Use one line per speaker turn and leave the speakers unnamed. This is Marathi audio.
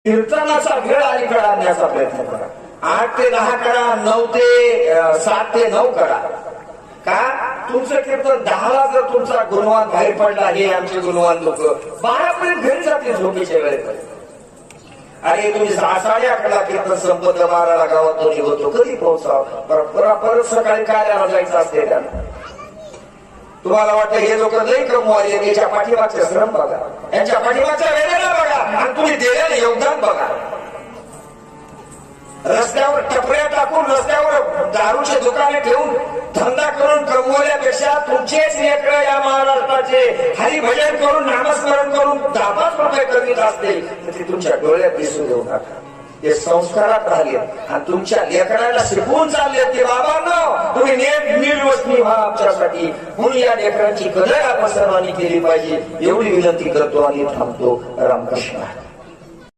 कीर्तनाचा वेळ अलीकडे आणण्याचा प्रयत्न करा. 8 ते 10 करा, 9 ते 7 ते 9 करा. का तुमचं कीर्तन 10ला जर तुमचा गुणवान बाहेर पडला, हे आमचे गुणवान लोक 12 पर्यंत घरी जातील झोपेच्या वेळेपर्यंत. अरे तुम्ही 11:30 कीर्तन संपत 12ला गावात दोन्ही होतो, कधी पोहोचावं? परत सकाळी कार्याला जायचं असते त्यांना. तुम्हाला वाटतं हे लोक लई कमवाले, याच्या पाठीमागचे श्रम बघा, यांच्या पाठीमागच्या वेदना बघा, आणि तुम्ही दिलेलं योगदान बघा. रस्त्यावर टपऱ्या टाकून, रस्त्यावर दारूचे दुकाने ठेवून धंदा करून कमवल्यापेक्षा तुमचेच लेकरं या महाराष्ट्राचे हरिभजन करून, नामस्मरण करून 10-5 रुपये करीत असतील तर ते तुमच्या डोळ्यात दिसून देऊ नका. ते संस्कारात राहिले आणि तुमच्या लेकराला शिकवून चालले की बाबांनो तुम्ही निर्वसनी व्हा आमच्यासाठी. म्हणून या लेकरांची कदर आपण सर्वांनी केली पाहिजे, एवढी विनंती करतो आणि थांबतो. रामकृष्ण.